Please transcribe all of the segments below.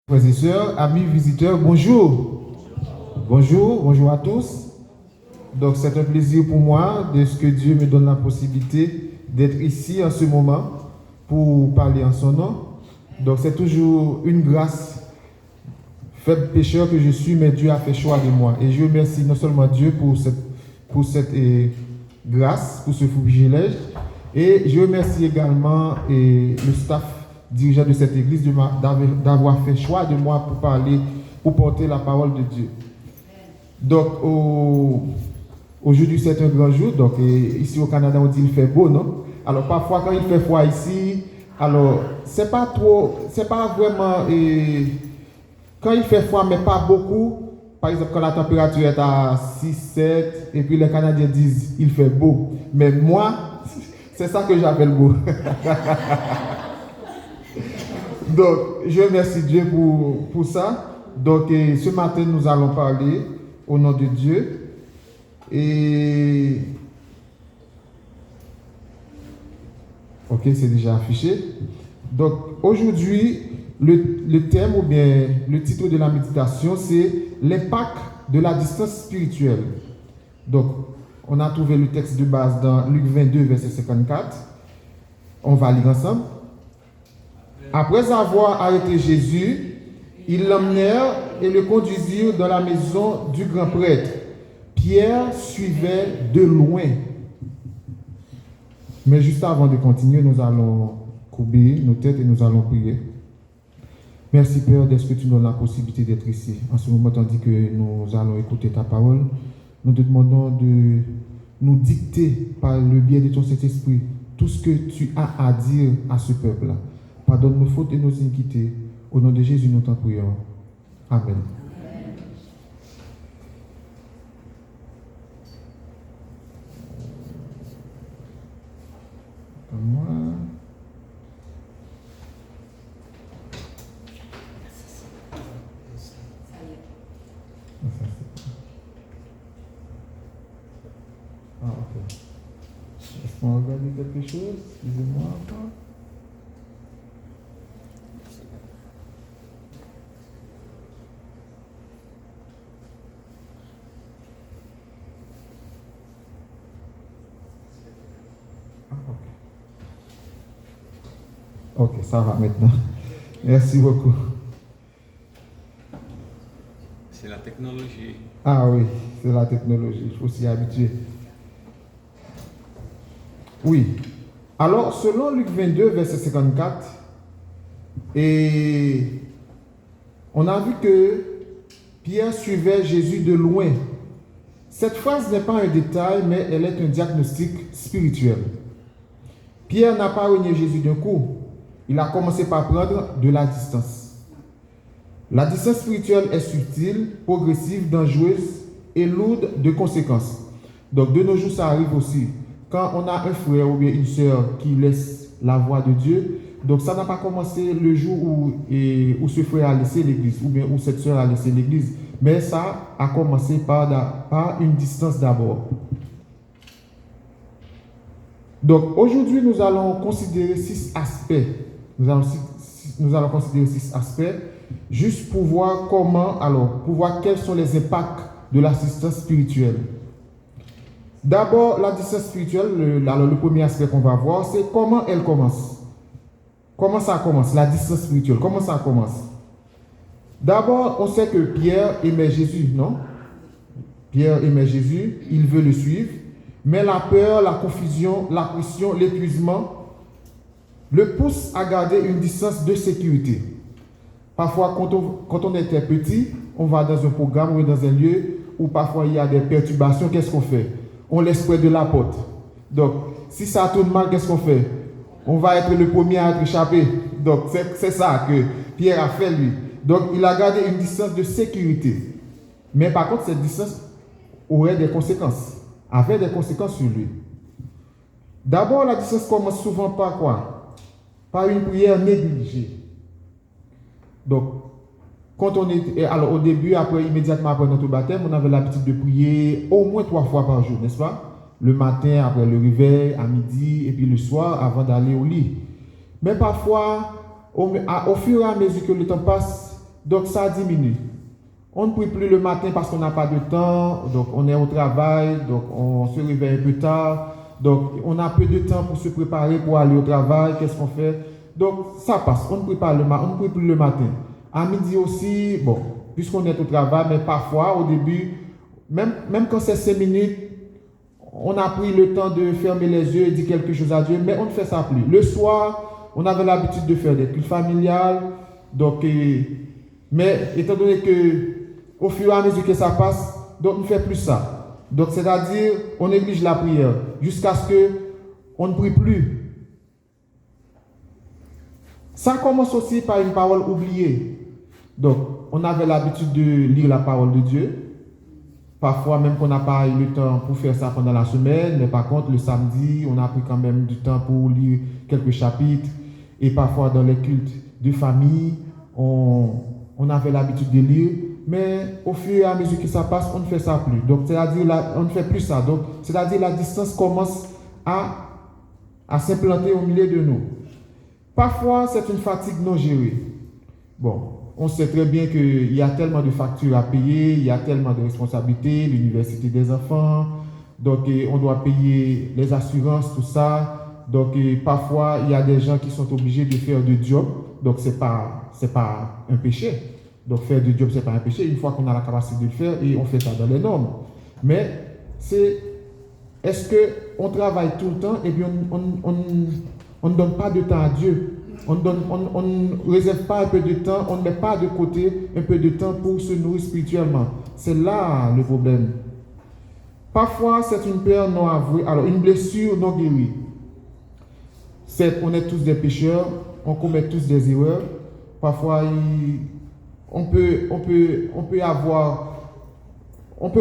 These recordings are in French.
Frères et sœurs, amis visiteurs, bonjour. Bonjour à tous. Donc c'est un plaisir pour moi de ce que Dieu me donne la possibilité d'être ici en ce moment pour parler en son nom. Donc c'est toujours une grâce. Faible pécheur que je suis, mais Dieu a fait choix de moi. Et je remercie non seulement Dieu pour cette grâce, pour ce privilège, et je remercie également le staff dirigeant de cette église d'avoir fait choix de moi pour parler, pour porter la parole de Dieu. Donc, aujourd'hui, c'est un grand jour. Donc, ici au Canada, on dit qu'il fait beau, non? Alors, parfois, quand il fait froid ici, alors, c'est pas vraiment, quand il fait froid, mais pas beaucoup. Par exemple, quand la température est à 6, 7, et puis les Canadiens disent il fait beau. Mais moi, c'est ça que j'appelle beau. Donc, je remercie Dieu pour ça. Donc, ce matin, nous allons parler au nom de Dieu. Et. Ok, c'est déjà affiché. Donc, aujourd'hui, le thème ou bien le titre de la méditation, c'est l'impact de la distance spirituelle. Donc, on a trouvé le texte de base dans Luc 22, verset 54. On va lire ensemble. Après avoir arrêté Jésus, ils l'emmenèrent et le conduisirent dans la maison du grand prêtre. Pierre suivait de loin. Mais juste avant de continuer, nous allons courber nos têtes et nous allons prier. Merci Père, d'être que tu nous donnes la possibilité d'être ici. En ce moment, tandis que nous allons écouter ta parole, nous te demandons de nous dicter par le biais de ton Saint-Esprit tout ce que tu as à dire à ce peuple-là. Pardonne nos fautes et nos iniquités. Au nom de Jésus, nous t'en prions. Amen. Moi. Ah, ok. Est-ce qu'on regarde quelque chose? Excusez-moi. Ok, ça va maintenant. Merci beaucoup. C'est la technologie. Ah oui, c'est la technologie, il faut s'y habituer. Oui. Alors, selon Luc 22, verset 54, et on a vu que Pierre suivait Jésus de loin. Cette phrase n'est pas un détail, mais elle est un diagnostic spirituel. Pierre n'a pas renié Jésus d'un coup. Il a commencé par prendre de la distance. La distance spirituelle est subtile, progressive, dangereuse et lourde de conséquences. Donc de nos jours, ça arrive aussi. Quand on a un frère ou bien une sœur qui laisse la voie de Dieu, donc ça n'a pas commencé le jour où ce frère a laissé l'église, ou bien où cette sœur a laissé l'église, mais ça a commencé par une distance d'abord. Donc aujourd'hui, nous allons considérer 6 aspects. Nous allons considérer 6 aspects, juste pour voir quels sont les impacts de la distance spirituelle. D'abord, la distance spirituelle, le premier aspect qu'on va voir, c'est comment elle commence. Comment ça commence, la distance spirituelle, comment ça commence? D'abord, on sait que Pierre aimait Jésus, non? Pierre aimait Jésus, il veut le suivre, mais la peur, la confusion, la pression, l'épuisement le pousse à garder une distance de sécurité. Parfois, quand on était petit, on va dans un programme ou dans un lieu où parfois il y a des perturbations, qu'est-ce qu'on fait? On laisse près de la porte. Donc, si ça tourne mal, qu'est-ce qu'on fait? On va être le premier à être échappé. Donc, c'est ça que Pierre a fait, lui. Donc, il a gardé une distance de sécurité. Mais par contre, cette distance aurait des conséquences, avait des conséquences sur lui. D'abord, la distance commence souvent par quoi? Par une prière négligée. Donc, quand on est, alors au début, immédiatement après notre baptême, on avait l'habitude de prier au moins 3 fois par jour, n'est-ce pas? Le matin, après le réveil, à midi, et puis le soir, avant d'aller au lit. Mais parfois, au fur et à mesure que le temps passe, donc ça diminue. On ne prie plus le matin parce qu'on n'a pas de temps, donc on est au travail, donc on se réveille un peu tard, donc on a peu de temps pour se préparer pour aller au travail, qu'est-ce qu'on fait? Donc ça passe, on ne prie plus le matin. À midi aussi, bon, puisqu'on est au travail, mais parfois au début, même quand c'est 5 minutes, on a pris le temps de fermer les yeux et dire quelque chose à Dieu, mais on ne fait ça plus. Le soir, on avait l'habitude de faire des cultes familiales, donc, mais étant donné que au fur et à mesure que ça passe, donc on ne fait plus ça. Donc c'est-à-dire, on néglige la prière jusqu'à ce qu'on ne prie plus. Ça commence aussi par une parole oubliée. Donc, on avait l'habitude de lire la parole de Dieu. Parfois, même qu'on n'a pas eu le temps pour faire ça pendant la semaine, mais par contre, le samedi, on a pris quand même du temps pour lire quelques chapitres. Et parfois, dans les cultes de famille, on avait l'habitude de lire. Mais au fur et à mesure que ça passe, on ne fait ça plus. Donc, c'est-à-dire, on ne fait plus ça. Donc, c'est-à-dire, la distance commence à s'implanter au milieu de nous. Parfois, c'est une fatigue non gérée. Bon, on sait très bien qu'il y a tellement de factures à payer, il y a tellement de responsabilités, l'université des enfants, donc on doit payer les assurances, tout ça. Donc, parfois, il y a des gens qui sont obligés de faire du job, donc c'est pas un péché. Donc, faire du job, c'est pas un péché, une fois qu'on a la capacité de le faire, et on fait ça dans les normes. Mais, est-ce qu'on travaille tout le temps et puis on ne donne pas de temps à Dieu? On ne réserve pas un peu de temps, on ne met pas de côté un peu de temps pour se nourrir spirituellement. C'est là le problème. Parfois, c'est une peur non avouée, alors une blessure non guérie. On est tous des pécheurs, on commet tous des erreurs. Parfois, on peut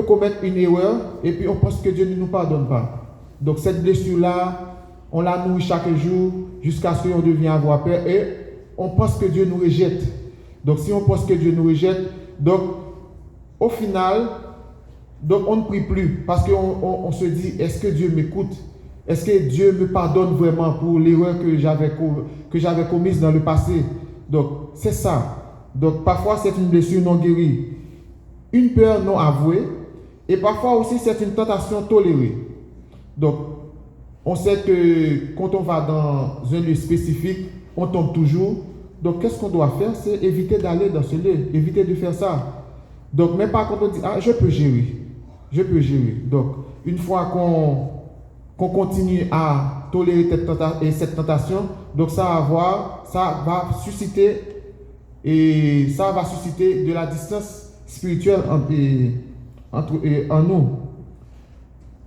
commettre une erreur et puis on pense que Dieu ne nous pardonne pas. Donc cette blessure-là, on la nourrit chaque jour jusqu'à ce qu'on devienne avoir peur et on pense que Dieu nous rejette. Donc si on pense que Dieu nous rejette, donc au final, donc on ne prie plus parce qu'on se dit, est-ce que Dieu m'écoute? Est-ce que Dieu me pardonne vraiment pour l'erreur que j'avais commise dans le passé? Donc c'est ça. Donc parfois c'est une blessure non guérie, une peur non avouée et parfois aussi c'est une tentation tolérée. Donc on sait que quand on va dans un lieu spécifique, on tombe toujours. Donc, qu'est-ce qu'on doit faire? C'est éviter d'aller dans ce lieu, éviter de faire ça. Donc, même pas quand on dit, ah, je peux gérer. Donc, une fois qu'on continue à tolérer cette tentation, donc ça va susciter de la distance spirituelle en nous.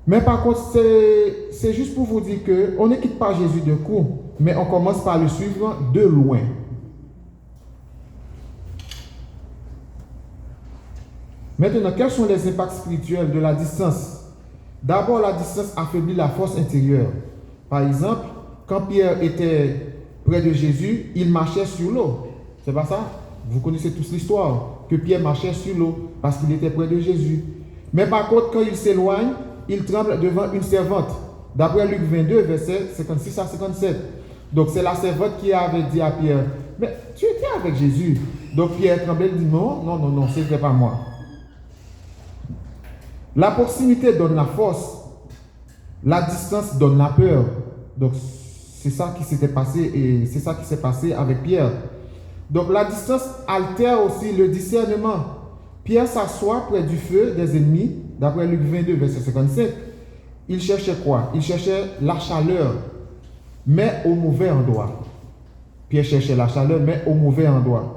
Mais par contre, c'est juste pour vous dire qu'on ne quitte pas Jésus de coup, mais on commence par le suivre de loin. Maintenant, quels sont les impacts spirituels de la distance? D'abord, la distance affaiblit la force intérieure. Par exemple, quand Pierre était près de Jésus, il marchait sur l'eau. C'est pas ça? Vous connaissez tous l'histoire, que Pierre marchait sur l'eau parce qu'il était près de Jésus. Mais par contre, quand il s'éloigne, il tremble devant une servante. D'après Luc 22, versets 56 à 57. Donc c'est la servante qui avait dit à Pierre, mais tu étais avec Jésus. Donc Pierre tremblait et dit, non, ce n'était pas moi. La proximité donne la force. La distance donne la peur. Donc c'est ça qui s'était passé et c'est ça qui s'est passé avec Pierre. Donc la distance altère aussi le discernement. Pierre s'assoit près du feu des ennemis, d'après Luc 22, verset 57. Il cherchait quoi? Il cherchait la chaleur, mais au mauvais endroit. Pierre cherchait la chaleur, mais au mauvais endroit.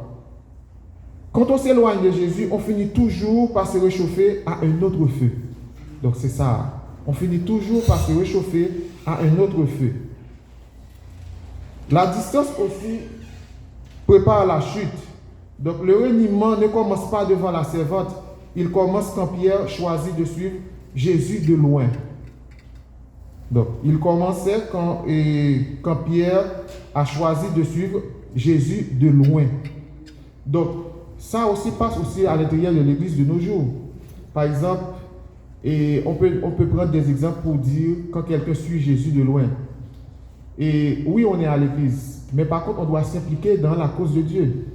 Quand on s'éloigne de Jésus, on finit toujours par se réchauffer à un autre feu. Donc c'est ça. On finit toujours par se réchauffer à un autre feu. La distance aussi prépare la chute. Donc le reniement ne commence pas devant la servante. Il commence quand Pierre choisit de suivre Jésus de loin. Donc il commençait quand Pierre a choisi de suivre Jésus de loin. Donc ça aussi passe aussi à l'intérieur de l'église de nos jours. Par exemple, on peut prendre des exemples pour dire quand quelqu'un suit Jésus de loin. Et oui, on est à l'église, mais par contre, on doit s'impliquer dans la cause de Dieu.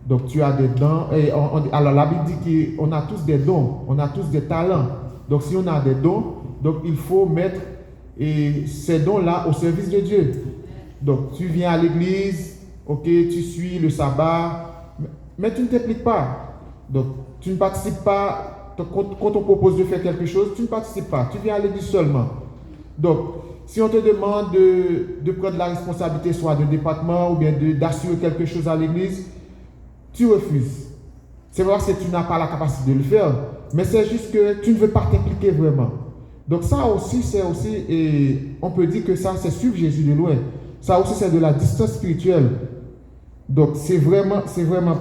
Donc tu as des dons. Et alors la Bible dit qu'on a tous des dons, on a tous des talents. Donc si on a des dons, donc il faut mettre ces dons-là au service de Dieu. Donc tu viens à l'église, ok, tu suis le sabbat, mais tu ne t'impliques pas. Donc tu ne participes pas. Quand on propose de faire quelque chose, tu ne participes pas. Tu viens à l'église seulement. Donc si on te demande de prendre la responsabilité soit de département ou bien d'assurer quelque chose à l'église, tu refuses. C'est vrai que tu n'as pas la capacité de le faire, mais c'est juste que tu ne veux pas t'impliquer vraiment. Donc ça aussi, et on peut dire que ça, c'est suivre Jésus de loin. Ça aussi, c'est de la distance spirituelle. Donc c'est vraiment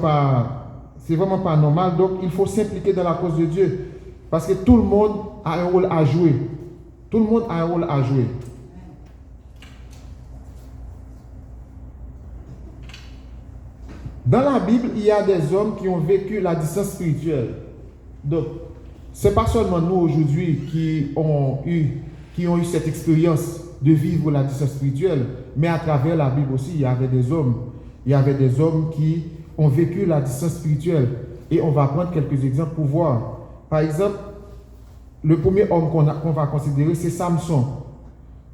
pas normal. Donc il faut s'impliquer dans la cause de Dieu. Parce que tout le monde a un rôle à jouer. Tout le monde a un rôle à jouer. Dans la Bible, il y a des hommes qui ont vécu la distance spirituelle. Donc, ce n'est pas seulement nous aujourd'hui qui ont eu cette expérience de vivre la distance spirituelle, mais à travers la Bible aussi, il y avait des hommes. Il y avait des hommes qui ont vécu la distance spirituelle. Et on va prendre quelques exemples pour voir. Par exemple, le premier homme qu'on va considérer, c'est Samson.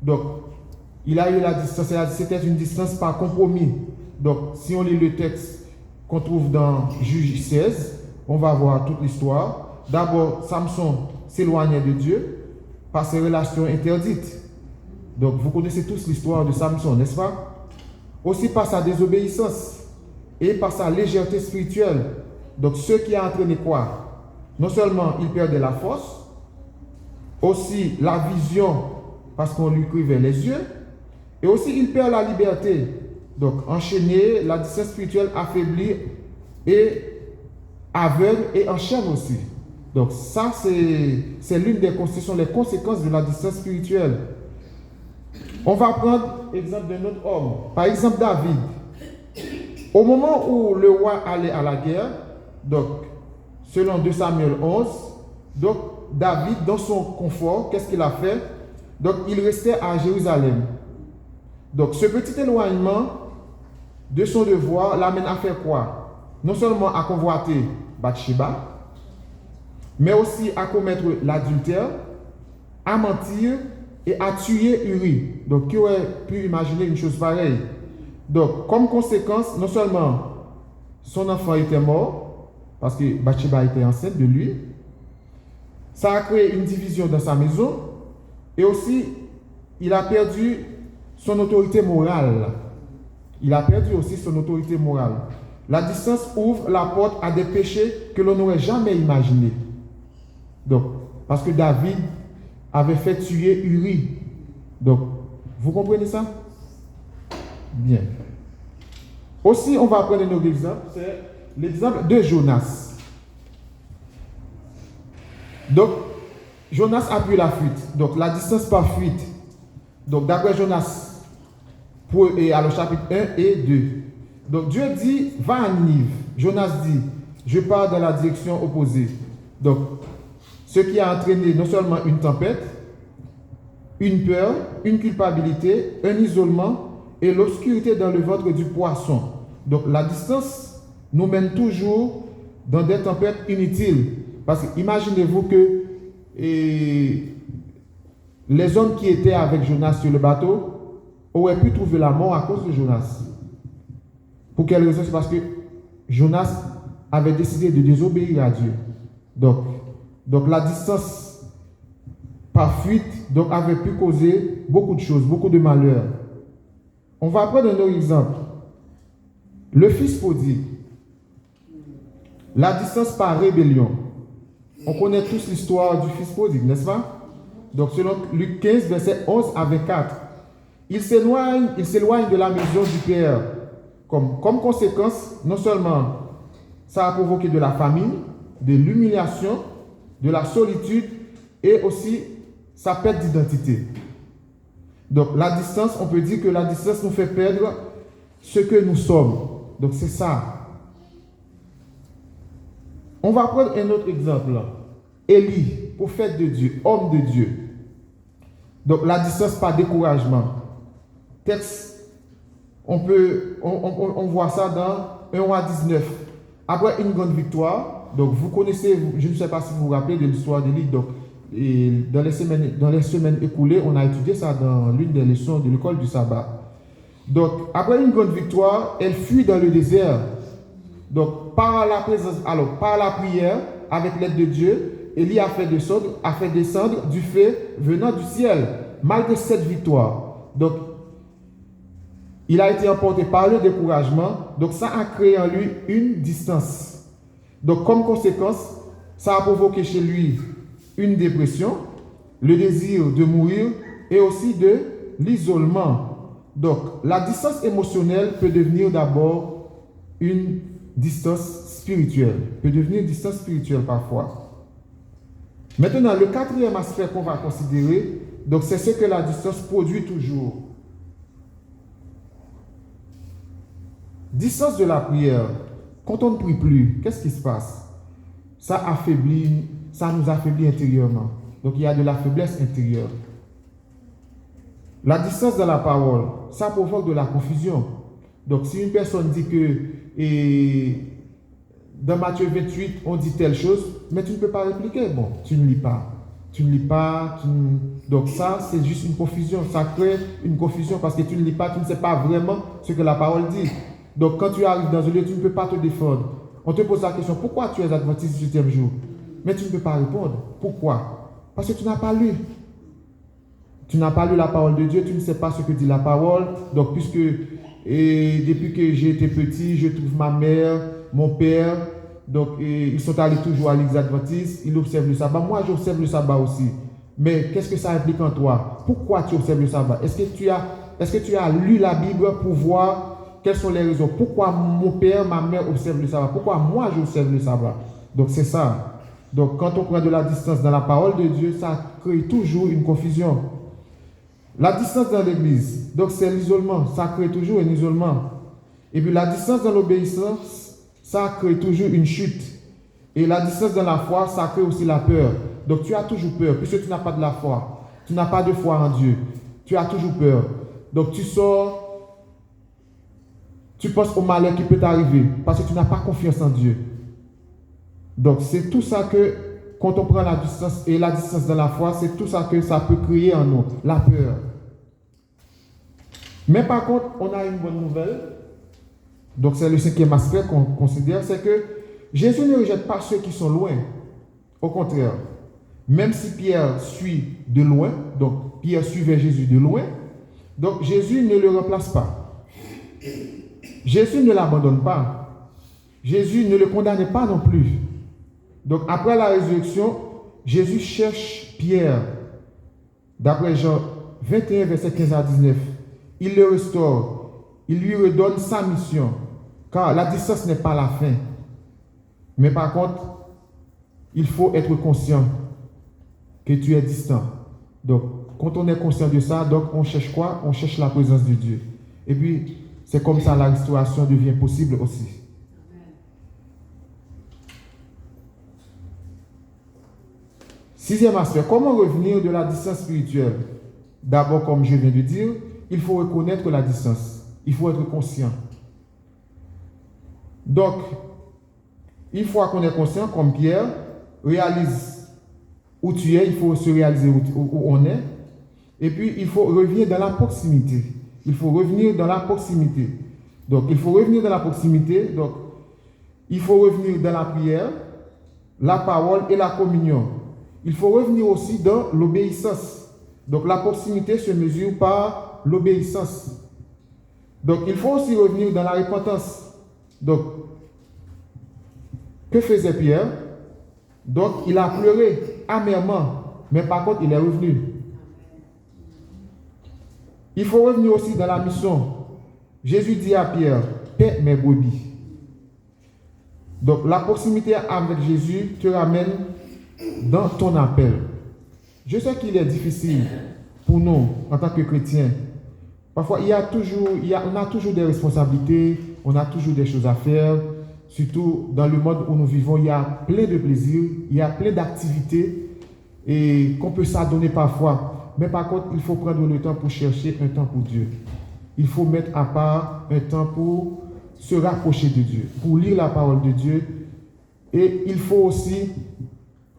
Donc, il a eu la distance, c'était une distance par compromis. Donc, si on lit le texte qu'on trouve dans Juge 16, on va voir toute l'histoire. D'abord, Samson s'éloignait de Dieu par ses relations interdites. Donc, vous connaissez tous l'histoire de Samson, n'est-ce pas? Aussi par sa désobéissance et par sa légèreté spirituelle. Donc, ce qui a entraîné quoi? Non seulement il perdait la force, aussi la vision parce qu'on lui crivait les yeux, et aussi il perd la liberté. Donc, enchaîné, la distance spirituelle affaiblie et aveugle et enchaîne aussi. Donc, ça, c'est ce sont les conséquences de la distance spirituelle. On va prendre l'exemple d'un autre homme. Par exemple, David. Au moment où le roi allait à la guerre, donc, selon 2 Samuel 11, donc, David, dans son confort, qu'est-ce qu'il a fait? Donc, il restait à Jérusalem. Donc, ce petit éloignement de son devoir l'amène à faire quoi? Non seulement à convoiter Bathsheba, mais aussi à commettre l'adultère, à mentir et à tuer Uri. Donc, qui aurait pu imaginer une chose pareille? Donc, comme conséquence, non seulement son enfant était mort, parce que Bathsheba était enceinte de lui, ça a créé une division dans sa maison, et aussi, il a perdu son autorité morale. Il a perdu aussi son autorité morale. La distance ouvre la porte à des péchés que l'on n'aurait jamais imaginés. Donc, parce que David avait fait tuer Uri. Donc, vous comprenez ça? Bien. Aussi, on va prendre un autre exemple, c'est l'exemple de Jonas. Donc, Jonas a pris la fuite. Donc, la distance par fuite. Donc, d'après Jonas, alors chapitre 1 et 2. Donc, Dieu dit, va à Ninive. Jonas dit, je pars dans la direction opposée. Donc, ce qui a entraîné non seulement une tempête, une peur, une culpabilité, un isolement et l'obscurité dans le ventre du poisson. Donc, la distance nous mène toujours dans des tempêtes inutiles. Parce que imaginez-vous que les hommes qui étaient avec Jonas sur le bateau auraient pu trouver la mort à cause de Jonas. Pour quelle raison? C'est parce que Jonas avait décidé de désobéir à Dieu. Donc la distance par fuite avait pu causer beaucoup de choses, beaucoup de malheurs. On va prendre un autre exemple. Le fils prodigue. La distance par rébellion. On connaît tous l'histoire du fils prodigue, n'est-ce pas? Donc selon Luc 15, verset 11 à 24. Il s'éloigne de la maison du Père. Comme conséquence, non seulement ça a provoqué de la famine, de l'humiliation, de la solitude et aussi sa perte d'identité. Donc la distance, on peut dire que la distance nous fait perdre ce que nous sommes. Donc c'est ça. On va prendre un autre exemple. Élie, prophète de Dieu, homme de Dieu. Donc la distance par découragement. Texte, on voit ça dans 1 roi 19. après une grande victoire, donc vous connaissez, je ne sais pas si vous vous rappelez de l'histoire d'Élite, donc et dans les semaines écoulées, on a étudié ça dans l'une des leçons de l'école du sabbat. Donc, après une grande victoire, elle fuit dans le désert. Donc, par la prière, avec l'aide de Dieu, Élie a fait descendre du feu venant du ciel, malgré cette victoire. Donc, il a été emporté par le découragement. Donc, ça a créé en lui une distance. Donc, comme conséquence, ça a provoqué chez lui une dépression, le désir de mourir et aussi de l'isolement. Donc, la distance émotionnelle peut devenir d'abord une distance spirituelle, parfois. Maintenant, le quatrième aspect qu'on va considérer, donc c'est ce que la distance produit toujours. Distance de la prière. Quand on ne prie plus, qu'est-ce qui se passe? Ça nous affaiblit intérieurement. Donc il y a de la faiblesse intérieure. La distance dans la parole, ça provoque de la confusion. Donc si une personne dit que dans Matthieu 28, on dit telle chose, mais tu ne peux pas répliquer. Bon, tu ne lis pas. Donc ça, c'est juste une confusion. Ça crée une confusion parce que tu ne lis pas, tu ne sais pas vraiment ce que la parole dit. Donc quand tu arrives dans un lieu, tu ne peux pas te défendre. On te pose la question, pourquoi tu es adventiste du 7e jour? Mais tu ne peux pas répondre. Pourquoi? Parce que tu n'as pas lu. Tu n'as pas lu la parole de Dieu, tu ne sais pas ce que dit la parole. Donc, depuis que j'ai été petit, je trouve ma mère, mon père, donc ils sont allés toujours à l'église adventiste, ils observent le sabbat. Moi, j'observe le sabbat aussi. Mais qu'est-ce que ça implique en toi? Pourquoi tu observes le sabbat? Est-ce que tu as lu la Bible pour voir quelles sont les raisons? Pourquoi mon père, ma mère observent le sabbat? Pourquoi moi, j'observe le sabbat? Donc, c'est ça. Donc, quand on prend de la distance dans la parole de Dieu, ça crée toujours une confusion. La distance dans l'église, donc c'est l'isolement, ça crée toujours un isolement. Et puis la distance dans l'obéissance, ça crée toujours une chute. Et la distance dans la foi, ça crée aussi la peur. Donc tu as toujours peur, puisque tu n'as pas de la foi. Tu n'as pas de foi en Dieu. Tu as toujours peur. Donc tu sors, tu penses au malheur qui peut t'arriver, parce que tu n'as pas confiance en Dieu. Donc c'est tout ça que, quand on prend la distance et la distance dans la foi, c'est tout ça que ça peut créer en nous, la peur. Mais par contre, on a une bonne nouvelle. Donc c'est le 5e aspect qu'on considère, c'est que Jésus ne rejette pas ceux qui sont loin. Au contraire, même si Pierre suit de loin, donc Pierre suivait Jésus de loin, donc Jésus ne le remplace pas. Jésus ne l'abandonne pas. Jésus ne le condamne pas non plus. Donc après la résurrection, Jésus cherche Pierre. D'après Jean 21, verset 15 à 19, il le restaure, il lui redonne sa mission, car la distance n'est pas la fin. Mais par contre, il faut être conscient que tu es distant. Donc, quand on est conscient de ça, donc on cherche quoi? On cherche la présence de Dieu. Et puis, c'est comme ça la restauration devient possible aussi. Sixième aspect, comment revenir de la distance spirituelle? D'abord, comme je viens de dire, il faut reconnaître la distance. Il faut être conscient. Donc, une fois qu'on est conscient, comme Pierre, réalise où tu es, il faut se réaliser où on est. Et puis, il faut revenir dans la proximité. Il faut revenir dans la proximité. Donc, il faut revenir dans la proximité. Donc, il faut revenir dans la prière, la parole et la communion. Il faut revenir aussi dans l'obéissance. Donc, la proximité se mesure par l'obéissance. Donc, il faut aussi revenir dans la repentance. Donc, que faisait Pierre? Donc, il a pleuré amèrement, mais par contre, il est revenu. Il faut revenir aussi dans la mission. Jésus dit à Pierre, paie mes brebis. Donc, la proximité avec Jésus te ramène dans ton appel. Je sais qu'il est difficile pour nous, en tant que chrétiens. Parfois, on a toujours des responsabilités, on a toujours des choses à faire. Surtout dans le monde où nous vivons, il y a plein de plaisirs, il y a plein d'activités et qu'on peut s'adonner parfois. Mais par contre, il faut prendre le temps pour chercher un temps pour Dieu. Il faut mettre à part un temps pour se rapprocher de Dieu, pour lire la parole de Dieu. Et il faut aussi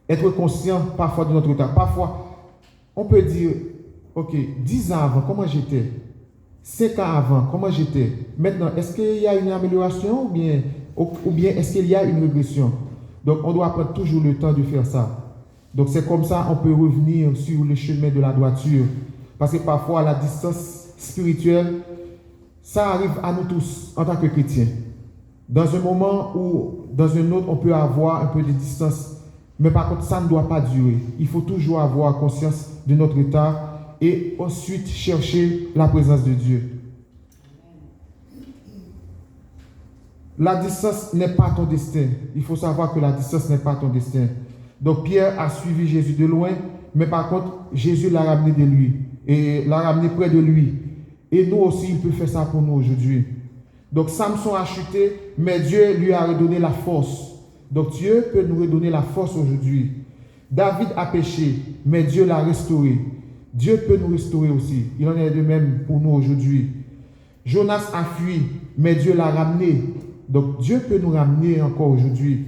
être conscient parfois de notre état. Parfois, on peut dire, ok, 10 ans avant, comment j'étais? 5 ans avant, comment j'étais? Maintenant, est-ce qu'il y a une amélioration ou bien est-ce qu'il y a une régression? Donc, on doit prendre toujours le temps de faire ça. Donc, c'est comme ça on peut revenir sur le chemin de la droiture. Parce que parfois, la distance spirituelle, ça arrive à nous tous en tant que chrétiens. Dans un moment ou dans un autre, on peut avoir un peu de distance. Mais par contre, ça ne doit pas durer. Il faut toujours avoir conscience de notre état et ensuite chercher la présence de Dieu. La distance n'est pas ton destin. Il faut savoir que la distance n'est pas ton destin. Donc Pierre a suivi Jésus de loin, mais par contre, Jésus l'a ramené de lui et l'a ramené près de lui. Et nous aussi, il peut faire ça pour nous aujourd'hui. Donc Samson a chuté, mais Dieu lui a redonné la force. Donc Dieu peut nous redonner la force aujourd'hui. David a péché, mais Dieu l'a restauré. Dieu peut nous restaurer aussi. Il en est de même pour nous aujourd'hui. Jonas a fui, mais Dieu l'a ramené. Donc Dieu peut nous ramener encore aujourd'hui.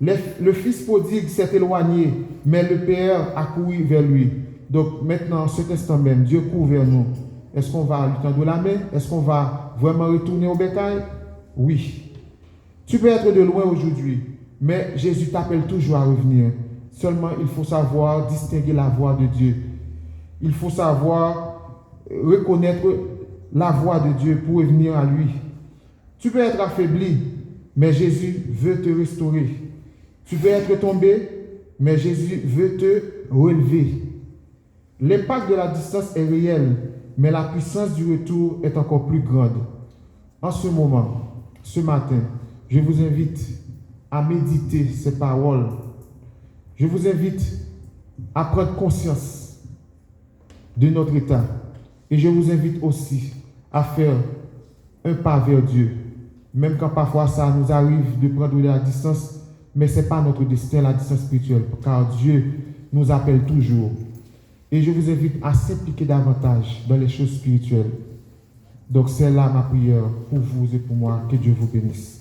Le fils prodigue s'est éloigné, mais le père a couru vers lui. Donc maintenant, en cet instant même, Dieu court vers nous. Est-ce qu'on va lui tendre la main? Est-ce qu'on va vraiment retourner au bétail? Oui. Tu peux être de loin aujourd'hui, mais Jésus t'appelle toujours à revenir. Seulement, il faut savoir distinguer la voix de Dieu. Il faut savoir reconnaître la voix de Dieu pour revenir à lui. Tu peux être affaibli, mais Jésus veut te restaurer. Tu peux être tombé, mais Jésus veut te relever. L'impact de la distance est réel, mais la puissance du retour est encore plus grande. En ce moment, ce matin, je vous invite à méditer ces paroles. Je vous invite à prendre conscience de notre état. Et je vous invite aussi à faire un pas vers Dieu. Même quand parfois ça nous arrive de prendre de la distance, mais ce n'est pas notre destin, la distance spirituelle, car Dieu nous appelle toujours. Et je vous invite à s'impliquer davantage dans les choses spirituelles. Donc c'est là ma prière pour vous et pour moi. Que Dieu vous bénisse.